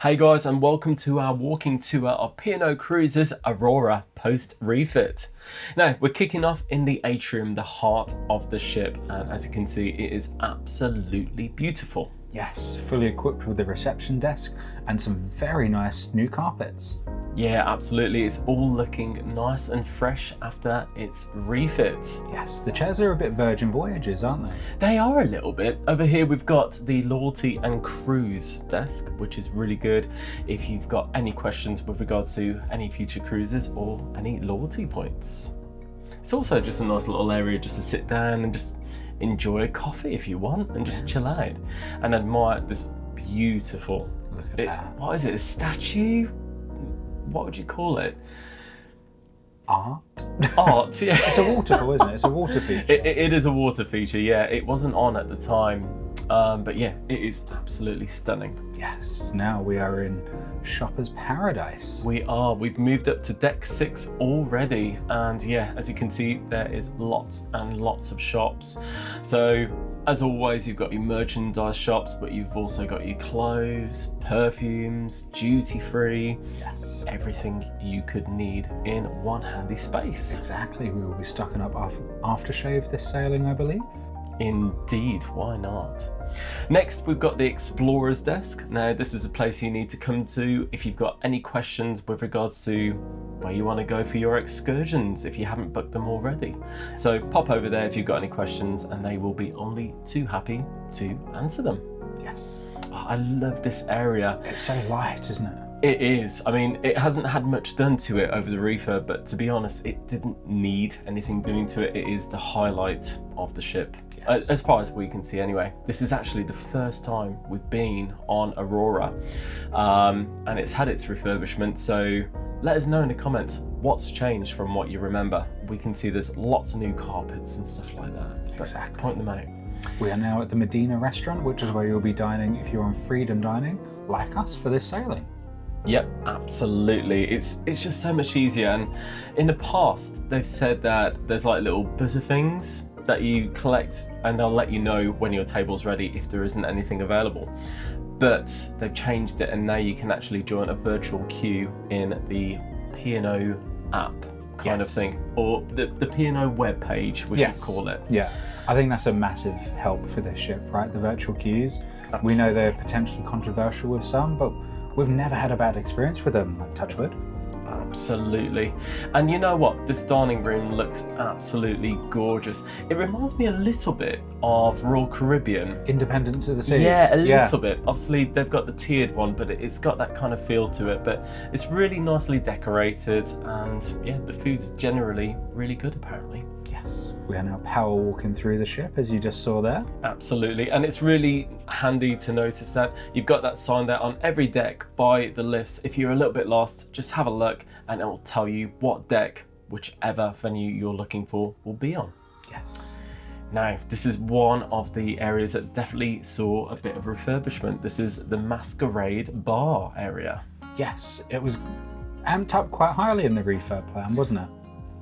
Hey guys, and welcome to our walking tour of P&O Cruises Aurora post refit. Now, we're kicking off in the atrium, the heart of the ship, and as you can see, it is absolutely beautiful. Yes, fully equipped with a reception desk and some very nice new carpets. Yeah, absolutely. It's all looking nice and fresh after its refit. Yes, the chairs are a bit Virgin Voyages, aren't they? They are a little bit. Over here we've got the loyalty and cruise desk, which is really good if you've got any questions with regards to any future cruises or any loyalty points. It's also just a nice little area just to sit down and just enjoy a coffee if you want and just chill out and admire this beautiful, Look at that. What is it, a statue? What would you call it? Art? Art, yeah. It's a waterfall, isn't it? It's a water feature. It is a water feature, yeah. It wasn't on at the time, but yeah, it is absolutely stunning. Yes, now we are in Shopper's Paradise. We are. We've moved up to deck 6 already, and yeah, as you can see, there is lots and lots of shops. So as always, you've got your merchandise shops, but you've also got your clothes, perfumes, duty free, Yes. everything you could need in one handy space. Exactly, we will be stocking up aftershave this sailing, I believe. Indeed, why not? Next, we've got the Explorer's Desk. Now, this is a place you need to come to if you've got any questions with regards to where you want to go for your excursions, if you haven't booked them already. So pop over there if you've got any questions and they will be only too happy to answer them. Yes. Oh, I love this area. It's so light, isn't it? It is. I mean, it hasn't had much done to it over the refurb, but to be honest, it didn't need anything doing to it. It is the highlight of the ship. Yes. As far as we can see anyway. This is actually the first time we've been on Aurora, and it's had its refurbishment, so let us know in the comments what's changed from what you remember. We can see there's lots of new carpets and stuff like that. But Exactly. point them out. We are now at the Medina restaurant, which is where you'll be dining if you're on Freedom Dining, like us for this sailing. Yep, absolutely. It's just so much easier, and in the past they've said that there's like little buzzer things that you collect and they'll let you know when your table's ready if there isn't anything available. But they've changed it and now you can actually join a virtual queue in the P&O app kind of thing, or the P&O web page, we should call it. Yeah, I think that's a massive help for this ship, right? The virtual queues. Absolutely. We know they're potentially controversial with some, but we've never had a bad experience with them, like touch wood. Absolutely. And you know what? This dining room looks absolutely gorgeous. It reminds me a little bit of Royal Caribbean. Independence of the Seas. Yeah, a little bit. Obviously, they've got the tiered one, but it's got that kind of feel to it. But it's really nicely decorated, and yeah, the food's generally really good, apparently. Yes. We are now power walking through the ship, as you just saw there. Absolutely, and it's really handy to notice that you've got that sign there on every deck by the lifts. If you're a little bit lost, just have a look and it will tell you what deck, whichever venue you're looking for, will be on. Yes. Now, this is one of the areas that definitely saw a bit of refurbishment. This is the Masquerade Bar area. Yes, it was amped up quite highly in the refurb plan, wasn't it?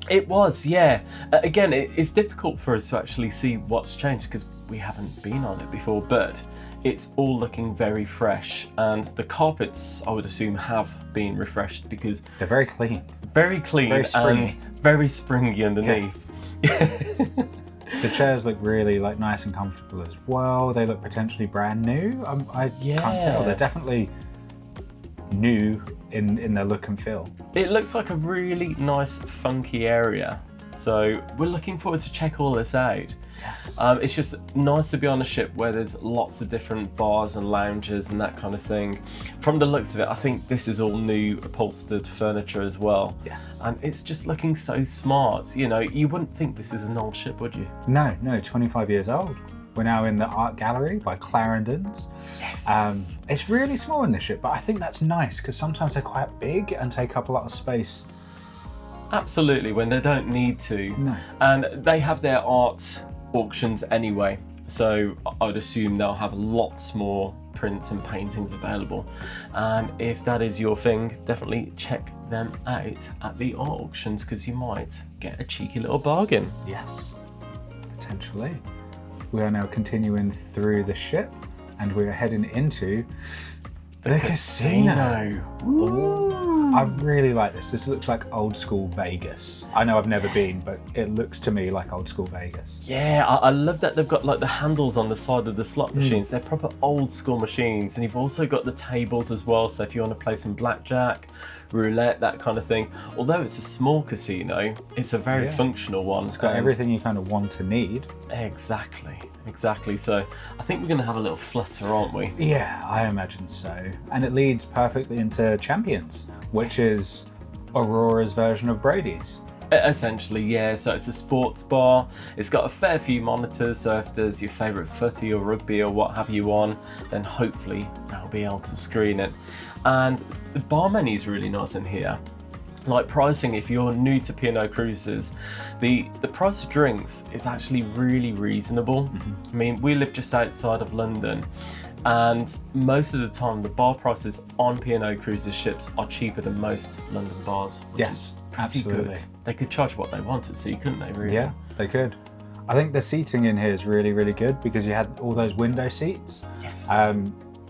It was, yeah. Again, it's difficult for us to actually see what's changed because we haven't been on it before, but it's all looking very fresh, and the carpets, I would assume, have been refreshed because They're very clean. very clean Very springy. and very springy underneath. The chairs look really nice and comfortable as well. They look potentially brand new. I can't tell. They're definitely new in their look and feel. It looks like a really nice, funky area. So we're looking forward to check all this out. Yes. It's just nice to be on a ship where there's lots of different bars and lounges and that kind of thing. From the looks of it, I think this is all new upholstered furniture as well. Yeah. And it's just looking so smart. You know, you wouldn't think this is an old ship, would you? No, 25 years old. We're now in the art gallery by Clarendon's. Yes. It's really small in this ship, but I think that's nice because sometimes they're quite big and take up a lot of space. Absolutely, when they don't need to. No. And they have their art auctions anyway, so I would assume they'll have lots more prints and paintings available. And if that is your thing, definitely check them out at the art auctions because you might get a cheeky little bargain. Yes, potentially. We are now continuing through the ship and we are heading into The casino. I really like this. This looks like old school Vegas. I know I've never been, but it looks to me like old school Vegas. Yeah, I love that they've got like the handles on the side of the slot machines. They're proper old school machines, and you've also got the tables as well. So if you want to play some blackjack, roulette, that kind of thing. Although it's a small casino, it's a very functional one. It's got everything you kind of want to need. Exactly. So I think we're going to have a little flutter, aren't we? Yeah, I imagine so. And it leads perfectly into Champions, which is Aurora's version of Brady's. Essentially, yeah. So it's a sports bar. It's got a fair few monitors. So if there's your favourite footy or rugby or what have you on, then hopefully they'll be able to screen it. And the bar menu's really nice in here. Like pricing, if you're new to P&O Cruises, the price of drinks is actually really reasonable. I mean, we live just outside of London, and most of the time the bar prices on P&O Cruises ships are cheaper than most London bars, which is pretty good. They could charge what they wanted, so you couldn't they really? Yeah, they could. I think the seating in here is really, really good because you had all those window seats. Yes.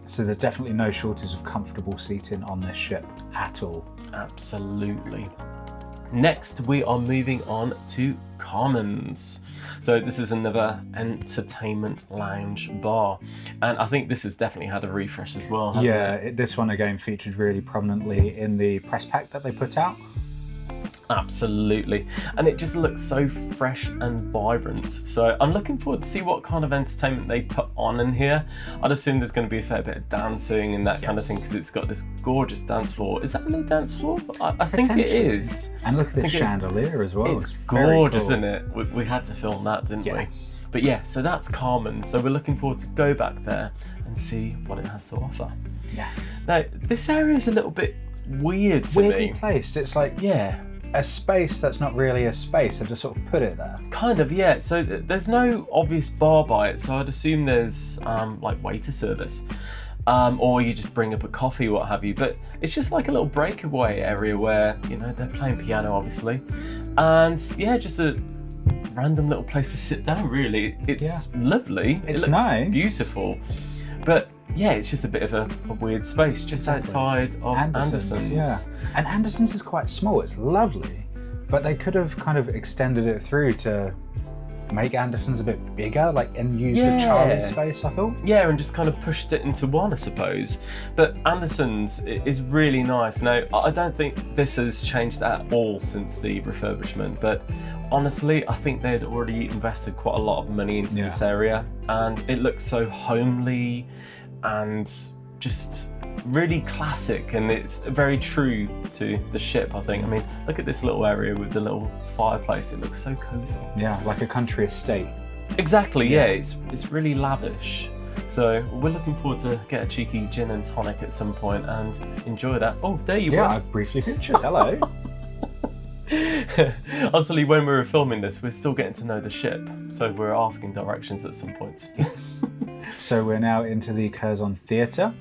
So there's definitely no shortage of comfortable seating on this ship at all. Absolutely. Next, we are moving on to Commons. So this is another entertainment lounge bar, and I think this has definitely had a refresh as well, hasn't it? This one again featured really prominently in the press pack that they put out. Absolutely, and it just looks so fresh and vibrant. So I'm looking forward to see what kind of entertainment they put on in here. I'd assume there's going to be a fair bit of dancing and that kind of thing, because it's got this gorgeous dance floor. Is that a new dance floor? I think it is. And look at this chandelier as well. It's gorgeous, isn't it? We had to film that, didn't we? But yeah, so that's Carmen. So we're looking forward to go back there and see what it has to offer. Yeah. Now, this area is a little bit weird to me. Weirdly placed. It's like a space that's not really a space. I've just sort of put it there. Kind of, yeah. So there's no obvious bar by it, so I'd assume there's like waiter service, or you just bring up a coffee, what have you. But it's just like a little breakaway area where, you know, they're playing piano, obviously, and yeah, just a random little place to sit down. Really, it's lovely. It's it looks nice, beautiful, but yeah, it's just a bit of a weird space just outside of Anderson's. Yeah, and Anderson's is quite small. It's lovely, but they could have kind of extended it through to make Anderson's a bit bigger, like, and use the Charlie space, I thought. Yeah, and just kind of pushed it into one, I suppose. But Anderson's is really nice. Now, I don't think this has changed at all since the refurbishment, but honestly, I think they'd already invested quite a lot of money into this area, and it looks so homely and just really classic, and it's very true to the ship, I think. I mean, look at this little area with the little fireplace. It looks so cozy. Yeah, like a country estate. Exactly, yeah. It's really lavish. So we're looking forward to get a cheeky gin and tonic at some point and enjoy that. Oh, there you were. Yeah, I briefly pictured. Hello. Honestly, when we were filming this, we're still getting to know the ship, so we're asking directions at some point. Yes. So we're now into the Curzon Theatre.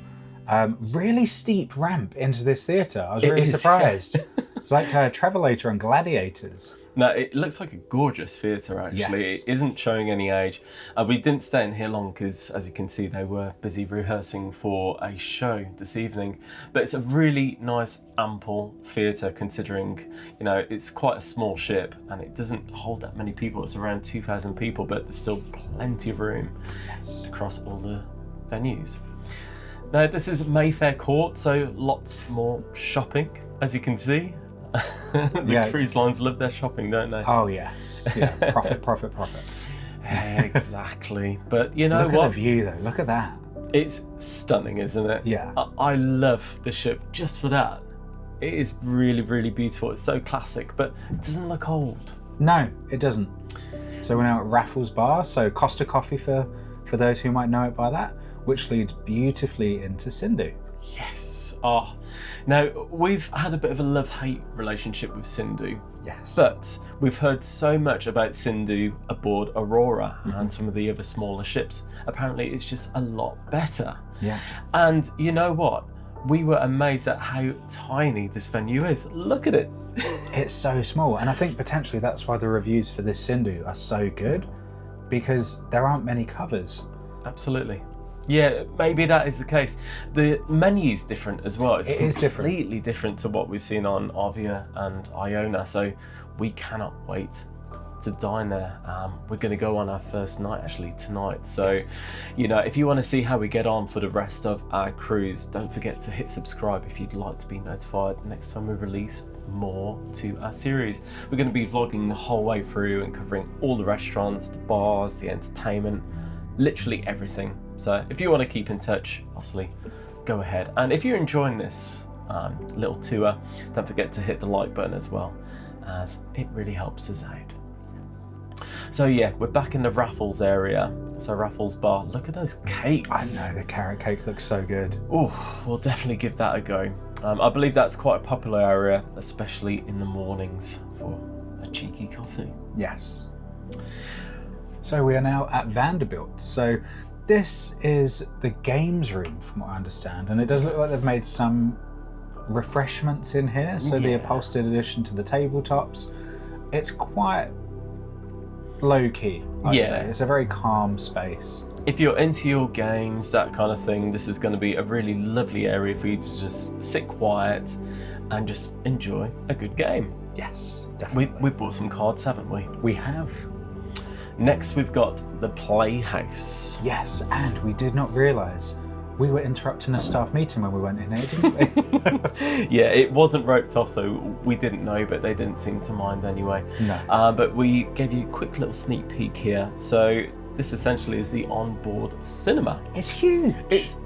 Really steep ramp into this theatre. I was really surprised. It's like Travelator and Gladiators. No, it looks like a gorgeous theatre, actually. It isn't showing any age. We didn't stay in here long because, as you can see, they were busy rehearsing for a show this evening. But it's a really nice, ample theatre, considering, you know, it's quite a small ship and it doesn't hold that many people. It's around 2,000 people, but there's still plenty of room across all the venues. Now, this is Mayfair Court, so lots more shopping, as you can see. The cruise lines love their shopping, don't they? Oh yes, yeah. Profit. Exactly. But you know what? Look at the view, though. Look at that. It's stunning, isn't it? Yeah. I love the ship just for that. It is really, really beautiful. It's so classic, but it doesn't look old. No, it doesn't. So we're now at Raffles Bar. So Costa Coffee for those who might know it by that, which leads beautifully into Sindhu. Yes. Oh, now we've had a bit of a love-hate relationship with Sindhu. Yes. But we've heard so much about Sindhu aboard Aurora and some of the other smaller ships. Apparently, it's just a lot better. Yeah. And you know what? We were amazed at how tiny this venue is. Look at it. It's so small, and I think potentially that's why the reviews for this Sindhu are so good, because there aren't many covers. Absolutely. Yeah, maybe that is the case. The menu's different as well. It is different. Completely different to what we've seen on Avia and Iona. So we cannot wait to dine there. We're going to go on our first night actually tonight. So, you know, if you want to see how we get on for the rest of our cruise, don't forget to hit subscribe if you'd like to be notified next time we release more to our series. We're going to be vlogging the whole way through and covering all the restaurants, the bars, the entertainment, literally everything. So if you want to keep in touch, obviously go ahead. And if you're enjoying this little tour, don't forget to hit the like button as well, as it really helps us out. So yeah, we're back in the Raffles area. So Raffles Bar, look at those cakes. I know, the carrot cake looks so good. Oh, we'll definitely give that a go. I believe that's quite a popular area, especially in the mornings for a cheeky coffee. Yes. So we are now at Vanderbilt. So this is the games room from what I understand. And it does look like they've made some refreshments in here. So the upholstered addition to the tabletops. It's quite low-key, I'd say. It's a very calm space. If you're into your games, that kind of thing, this is going to be a really lovely area for you to just sit quiet and just enjoy a good game. Yes, definitely. We bought some cards, haven't we? We have. Next, we've got the Playhouse. Yes, and we did not realise we were interrupting a staff meeting when we went in here, didn't we? Yeah, it wasn't roped off, so we didn't know, but they didn't seem to mind anyway. No. But we gave you a quick little sneak peek here. So this essentially is the onboard cinema. It's huge. It's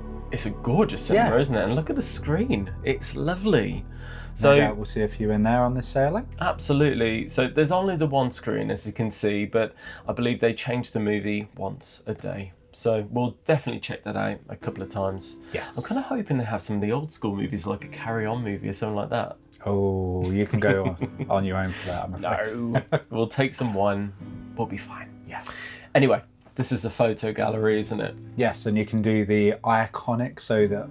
a gorgeous cinema, isn't it? And look at the screen. It's lovely. So no doubt we'll see a few in there on this sailing. Absolutely. So there's only the one screen, as you can see, but I believe they change the movie once a day. So we'll definitely check that out a couple of times. Yeah. I'm kind of hoping they have some of the old school movies, like a Carry On movie or something like that. Oh, you can go on your own for that, I'm afraid. No, we'll take some wine. We'll be fine. Yeah. Anyway, this is a photo gallery, isn't it? Yes, and you can do the iconic, so that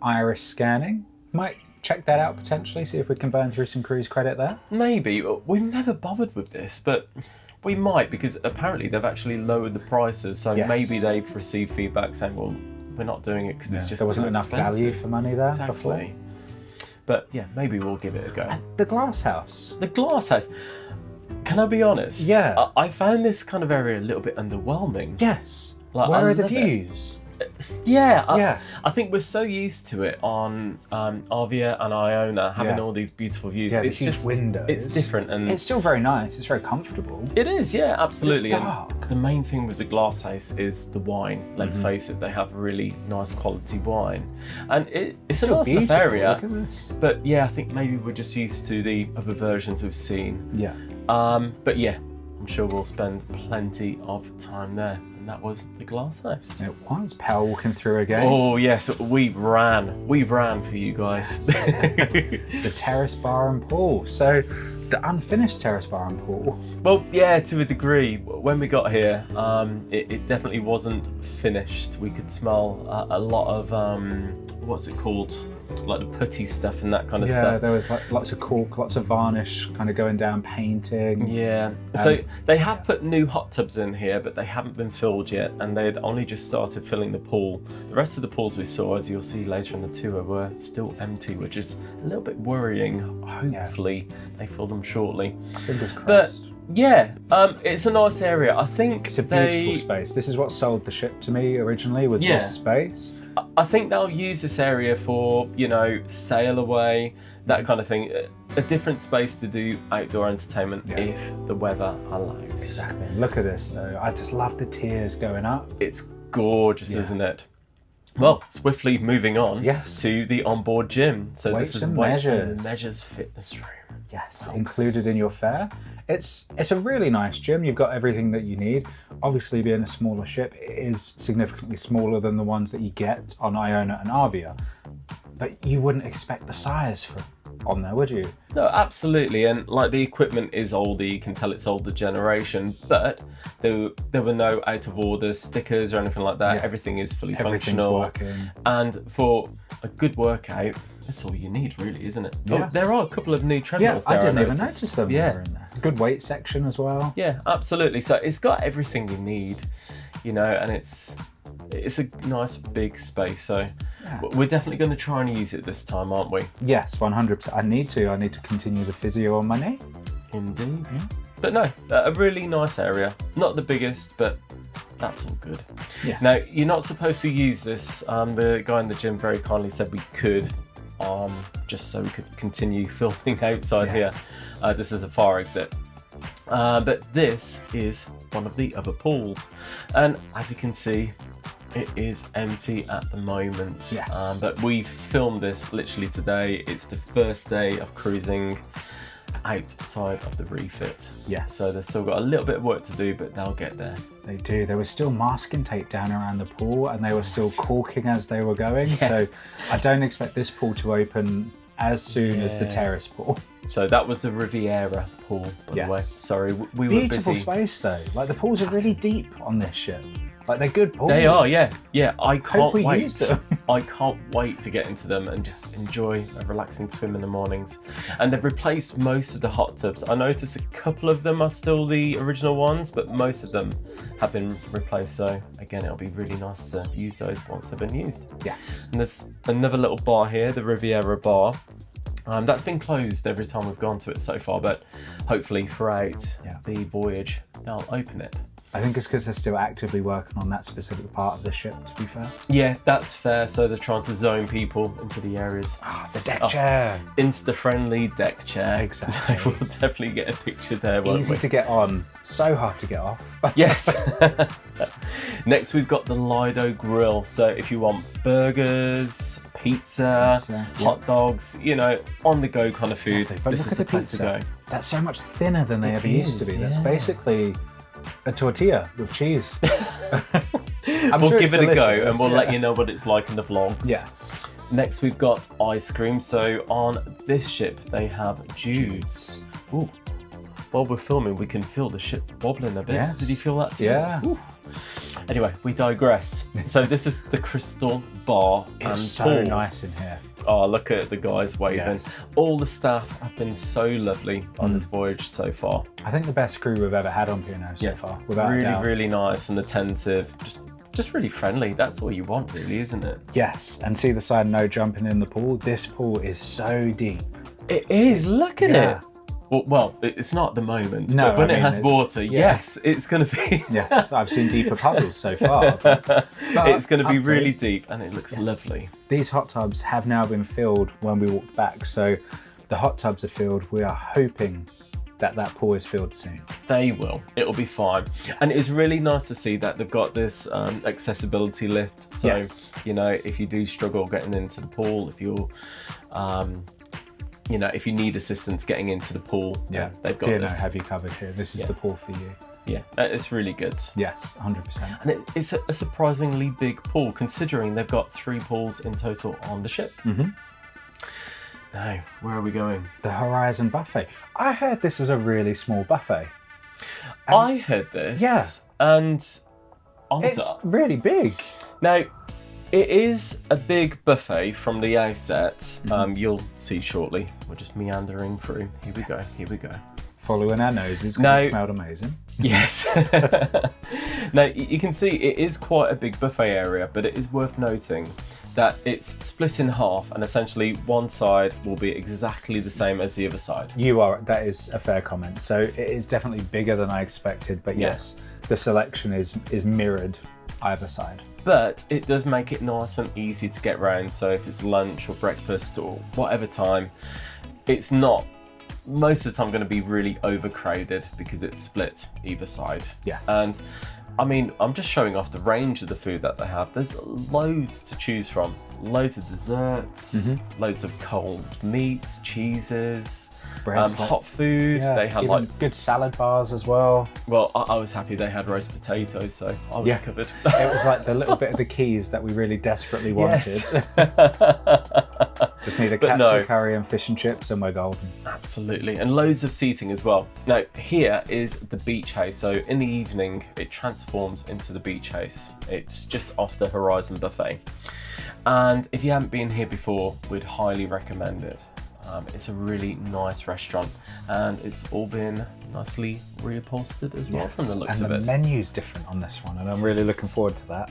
iris scanning. Might check that out potentially, see if we can burn through some cruise credit there. Maybe. We've never bothered with this, but we might, because apparently they've actually lowered the prices, so maybe they've received feedback saying, well, we're not doing it because it's just there wasn't enough expensive. value for money there before. But yeah, maybe we'll give it a go. And the glass house. The glass house. Can I be honest? Yeah. I found this kind of area a little bit underwhelming. Yes. Like, Where I are the love views? Yeah, I think we're so used to it on Avia and Iona having all these beautiful views. Yeah, it's just windows. It's different, and it's still very nice. It's very comfortable. It is, yeah, absolutely. It's dark. And the main thing with the glass house is the wine. Let's face it, they have really nice quality wine, and it's a nice enough area. Look at this. But yeah, I think maybe we're just used to the other versions we've seen. Yeah. But yeah, I'm sure we'll spend plenty of time there. That was the glass house. It was. Power walking through again. Oh yes, we ran for you guys. The terrace bar and pool. So the unfinished terrace bar and pool. Well, yeah, to a degree. When we got here, it definitely wasn't finished. We could smell a lot of what's it called? Like the putty stuff and that kind of stuff. Yeah, there was like lots of cork, lots of varnish kind of going down, painting. Yeah. So they have put new hot tubs in here, but they haven't been filled yet, and they'd only just started filling the pool. The rest of the pools we saw, as you'll see later in the tour, were still empty, which is a little bit worrying. Hopefully they fill them shortly. Fingers crossed. But yeah, it's a nice area. I think it's a beautiful space. This is what sold the ship to me originally, was this space. I think they'll use this area for, you know, sail away, that kind of thing. A different space to do outdoor entertainment if the weather allows. Exactly. Look at this though. I just love the tiers going up. It's gorgeous, isn't it? Well, swiftly moving on to the onboard gym. So Weights this is and Weights Measures. and Measures fitness room. Yes, included in your fare. It's a really nice gym. You've got everything that you need. Obviously, being a smaller ship, it is significantly smaller than the ones that you get on Iona and Avia. But you wouldn't expect the size on there, would you? No, absolutely. And like the equipment is older, you can tell it's older generation, but there were no out of order stickers or anything like that. Yeah. Everything is fully Everything's functional. working. And for a good workout, that's all you need, really, isn't it? Yeah. Oh, there are a couple of new treadmills I there. didn't even notice them. Yeah. Were in there. Good weight section as well. Yeah, absolutely. So it's got everything you need, you know, and it's it's a nice big space. So we're definitely going to try and use it this time, aren't we? Yes, 100%. I need to continue the physio on my knee. Indeed. Yeah. But no, a really nice area. Not the biggest, but that's all good. Yeah. Now, you're not supposed to use this. The guy in the gym very kindly said we could, just so we could continue filming outside here. This is a fire exit. But this is one of the other pools. And as you can see, it is empty at the moment. Yes. But we filmed this literally today. It's the first day of cruising outside of the refit. Yes. So they've still got a little bit of work to do, but they'll get there. They do. There was still masking tape down around the pool, and they were still caulking as they were going. Yeah. So I don't expect this pool to open as soon as the terrace pool. So that was the Riviera pool, by the way. Sorry, we were busy. Beautiful space though. Like the pools are really deep on this ship. Like they're good pools. They are, yeah. I can't wait. Use them. I can't wait to get into them and just enjoy a relaxing swim in the mornings. And they've replaced most of the hot tubs. I noticed a couple of them are still the original ones, but most of them have been replaced. So again, it'll be really nice to use those once they've been used. Yes. And there's another little bar here, the Riviera bar. That's been closed every time we've gone to it so far, but hopefully throughout the voyage, they'll open it. I think it's because they're still actively working on that specific part of the ship, to be fair. Yeah, that's fair. So they're trying to zone people into the areas. The deck chair. Insta-friendly deck chair. Exactly. So we'll definitely get a picture there, won't we? Easy to get on, so hard to get off. Yes. Next, we've got the Lido grill. So if you want burgers, pizza, hot dogs, you know, on-the-go kind of food, But this look is at the the place to pizza. go. That's so much thinner than they ever used to be. That's basically a tortilla with cheese. We'll give it a go and we'll let you know what it's like in the vlogs. Yeah. Next, we've got ice cream. So on this ship, they have Jude's. Ooh. While we're filming, we can feel the ship wobbling a bit. Yes. Did you feel that too? Yeah. Ooh. Anyway, we digress. So this is the crystal bar and It's so pool. nice in here. Oh, look at the guys waving. Yes. All the staff have been so lovely on this voyage so far. I think the best crew we've ever had on P&O so far. Without a doubt. Really nice and attentive. Just really friendly. That's all you want, really, isn't it? Yes, and see the sign, no jumping in the pool. This pool is so deep. It is. Look at it. Well, it's not at the moment, no, but when it has water, yes, it's going to be. Yes, I've seen deeper puddles so far. But it's going to be really deep and it looks lovely. These hot tubs have now been filled when we walked back. So the hot tubs are filled. We are hoping that pool is filled soon. They will. It'll be fine. And it's really nice to see that they've got this accessibility lift. So, you know, if you do struggle getting into the pool, if you're... you know, if you need assistance getting into the pool, they've got P&O this. have you covered here. This is the pool for you. Yeah, it's really good. Yes, 100%. And it's a surprisingly big pool, considering they've got 3 pools in total on the ship. Mm-hmm. Now, where are we going? The Horizon Buffet. I heard this was a really small buffet. I heard this. Yeah. And honestly, it's really big. Now, it is a big buffet from the outset. You'll see shortly. We're just meandering through. Here we go. Here we go. Following our noses because it smelled amazing. Yes. Now, you can see it is quite a big buffet area, but it is worth noting that it's split in half and essentially one side will be exactly the same as the other side. That is a fair comment. So it is definitely bigger than I expected, but yes, the selection is mirrored either side. But it does make it nice and easy to get around. So if it's lunch or breakfast or whatever time, it's not most of the time going to be really overcrowded because it's split either side. Yeah. And I mean, I'm just showing off the range of the food that they have. There's loads to choose from. Loads of desserts, loads of cold meats, cheeses, hot food. Yeah, they had like good salad bars as well. Well, I was happy they had roast potatoes, so I was covered. It was like the little bit of the keys that we really desperately wanted. Just need a katsu curry and fish and chips and we're golden. Absolutely, and loads of seating as well. Now, here is the beach house. So in the evening, it transforms into the beach house. It's just off the Horizon Buffet. And if you haven't been here before, we'd highly recommend it. It's a really nice restaurant and it's all been nicely reupholstered as well from the looks of it. And the menu's different on this one and I'm really looking forward to that.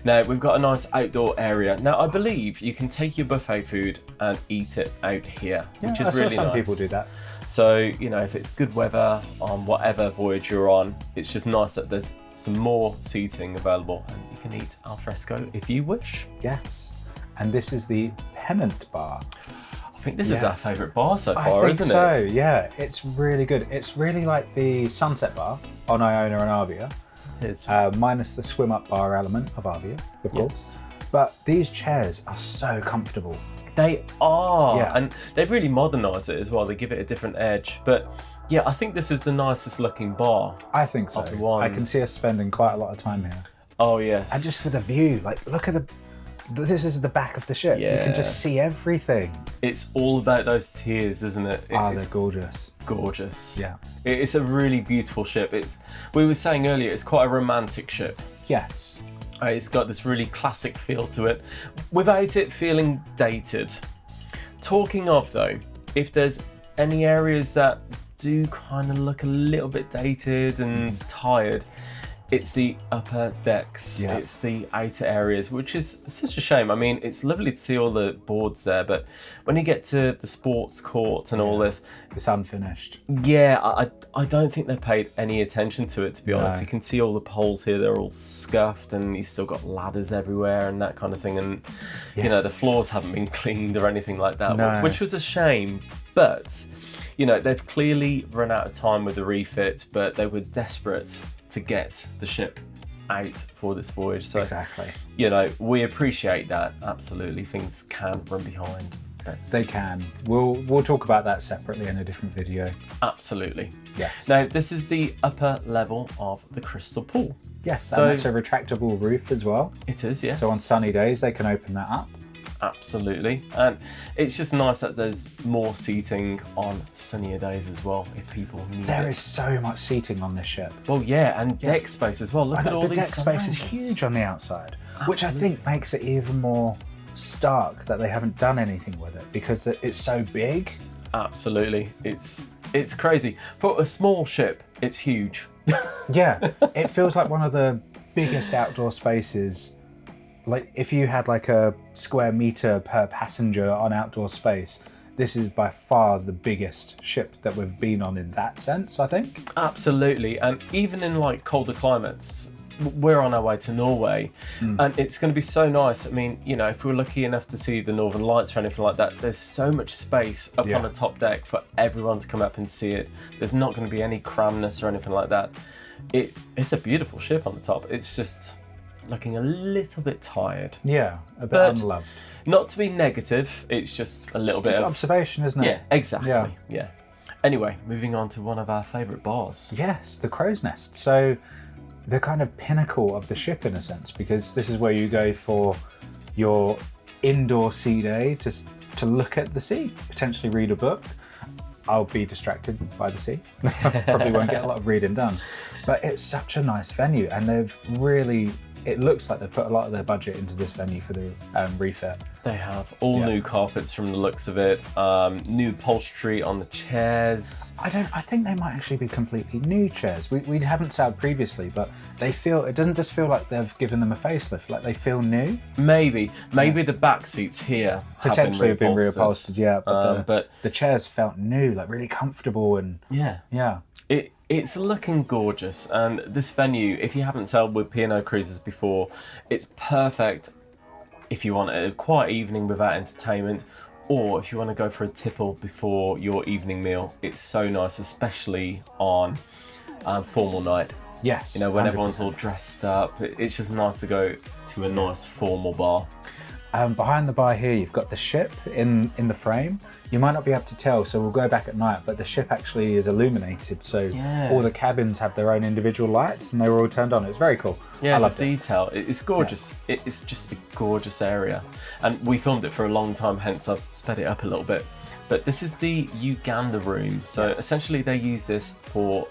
Now we've got a nice outdoor area. Now I believe you can take your buffet food and eat it out here, which is really nice. Some people do that. So, you know, if it's good weather on whatever voyage you're on, it's just nice that there's some more seating available and you can eat al fresco if you wish. Yes. And this is the Pennant Bar. I think this is our favourite bar so far, isn't it? I think so, yeah. It's really good. It's really like the Sunset Bar on Iona and Avia. It's minus the swim up bar element of Avia, of course. But these chairs are so comfortable. They are, Yeah. and they've really modernised it as well. They give it a different edge. But yeah, I think this is the nicest looking bar. I think so. Of the ones. I can see us spending quite a lot of time here. Oh yes. And just for the view, like look at this is the back of the ship. Yeah. You can just see everything. It's all about those tiers, isn't it? They're It's gorgeous. gorgeous. Yeah. It's a really beautiful ship. We were saying earlier, it's quite a romantic ship. Yes. It's got this really classic feel to it, without it feeling dated. Talking of though, if there's any areas that do kind of look a little bit dated and tired, it's the upper decks. Yeah. It's the outer areas, which is such a shame. I mean, it's lovely to see all the boards there, but when you get to the sports court and all this, It's unfinished. yeah, I don't think they paid any attention to it, to be honest. No. You can see all the poles here, they're all scuffed and you still got ladders everywhere and that kind of thing. And, you know, the floors haven't been cleaned or anything like that, No. which was a shame. But, you know, they've clearly run out of time with the refit, but they were desperate to get the ship out for this voyage. So, Exactly. you know, we appreciate that, absolutely. Things can run behind. But They can. We'll talk about that separately in a different video. absolutely. Yes. Now, this is the upper level of the crystal pool. Yes, So- and it's a retractable roof as well. It is, yes. So on sunny days, they can open that up. Absolutely. And it's just nice that there's more seating on sunnier days as well, if people need There it. is so much seating on this ship. Well, yeah, and deck space as well. Look at all the these deck space is surroundings. huge on the outside, which I Absolutely. think makes it even more stark that they haven't done anything with it because it's so big. Absolutely. It's crazy. For a small ship, it's huge. Yeah, it feels like one of the biggest outdoor spaces. Like if you had like a square meter per passenger on outdoor space, this is by far the biggest ship that we've been on in that sense, I think. Absolutely. And even in like colder climates, we're on our way to Norway and it's going to be so nice. I mean, you know, if we're lucky enough to see the Northern Lights or anything like that, there's so much space up on the top deck for everyone to come up and see it. There's not going to be any cramness or anything like that. It's a beautiful ship on the top. It's just looking a little bit tired. Yeah, a bit But- unloved. Not to be negative, it's just a little It's bit just of observation, isn't it? yeah, exactly. Yeah. Yeah. Anyway, moving on to one of our favourite bars. Yes, the crow's nest. So the kind of pinnacle of the ship in a sense, because this is where you go for your indoor sea day to look at the sea, potentially read a book. I'll be distracted by the sea. Probably won't get a lot of reading done. But it's such a nice venue and they've really, it looks like they've put a lot of their budget into this venue for the refit. They have all new carpets from the looks of it, new upholstery on the chairs. I think they might actually be completely new chairs. We haven't said previously, but it doesn't just feel like they've given them a facelift, like they feel new. Maybe the back seats here Potentially have been been reupholstered, yeah, but but the chairs felt new, like really comfortable and yeah. It's looking gorgeous, and this venue, if you haven't sailed with P&O Cruises before, it's perfect if you want a quiet evening without entertainment, or if you want to go for a tipple before your evening meal. It's so nice, especially on formal night. Yes, You know, when 100%. everyone's all dressed up, it's just nice to go to a nice formal bar. Behind the bar here, you've got the ship in the frame. You might not be able to tell, so we'll go back at night, but the ship actually is illuminated, so all the cabins have their own individual lights and they were all turned on. It was very cool. Yeah, I loved the it. detail. It's gorgeous. It's just a gorgeous area. And we filmed it for a long time, hence I've sped it up a little bit. But this is the Uganda room. So essentially they use this for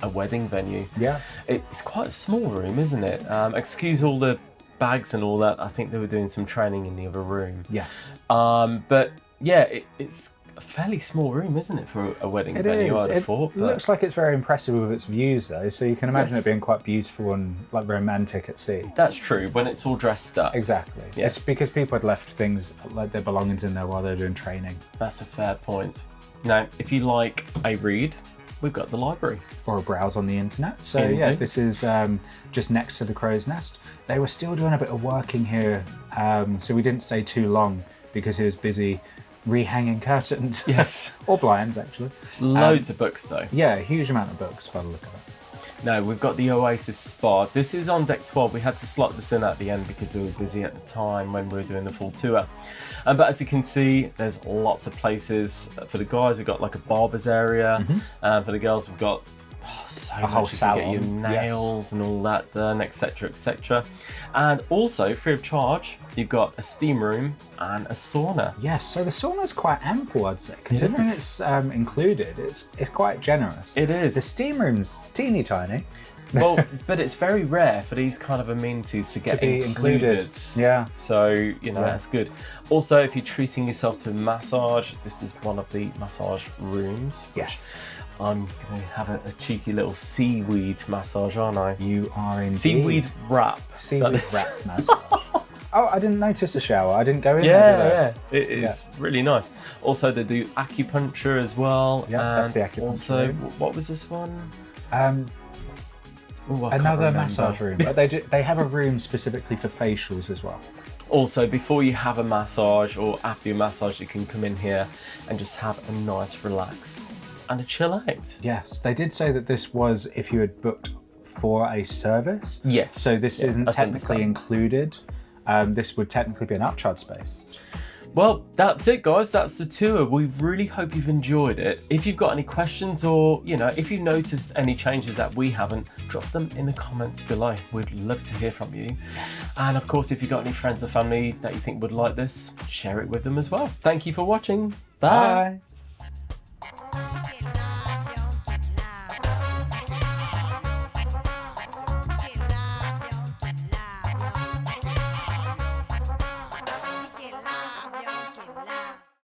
a wedding venue. Yeah. It's quite a small room, isn't it? Excuse all the bags and all that. I think they were doing some training in the other room. Yeah. But yeah, it's a fairly small room, isn't it, for a wedding It venue? is. I'd have thought. It looks like it's very impressive with its views, though. So you can imagine Yes. it being quite beautiful and like romantic at sea. That's true. When it's all dressed up. Exactly. Yeah. It's because people had left things like their belongings in there while they were doing training. That's a fair point. Now, if you like a read, we've got the library. Or a browse on the internet. So Indeed. yeah, this is just next to the crow's nest. They were still doing a bit of working here, so we didn't stay too long because he was busy rehanging curtains. Yes. Or blinds, actually. Loads of books, though. Yeah, a huge amount of books by the look of it. No, we've got the Oasis Spa. This is on deck 12. We had to slot this in at the end because we were busy at the time when we were doing the full tour. But as you can see, there's lots of places. For the guys, we've got like a barber's area. For the girls, we've got so much. whole You can get your salon, nails and all that done, etc, etc. And also, free of charge, you've got a steam room and a sauna. Yes, so the sauna's quite ample, I'd say. Considering is. it's included, it's quite generous. It is. The steam room's teeny tiny. Well, but it's very rare for these kind of amenities to get be included. Yeah. So, you know, that's good. Also, if you're treating yourself to a massage, this is one of the massage rooms. Yes. I'm going to have a cheeky little seaweed massage, aren't I? You are indeed. Seaweed wrap. Seaweed That is- wrap massage. Oh, I didn't notice the shower. I didn't go in Yeah, there, yeah. It is really nice. Also, they do acupuncture as well. Yeah, that's the acupuncture Also, room. what was this one? Ooh, I can't Another remember. massage room. But they have a room specifically for facials as well. Also, before you have a massage or after your massage, you can come in here and just have a nice relax and a chill out. Yes, they did say that this was if you had booked for a service. Yes. So this Yeah, isn't that's technically understandable. included. This would technically be an upcharge space. Well, that's it, guys. That's the tour. We really hope you've enjoyed it. If you've got any questions or, you know, if you've noticed any changes that we haven't, drop them in the comments below. We'd love to hear from you. And of course, if you've got any friends or family that you think would like this, share it with them as well. Thank you for watching. Bye. Bye.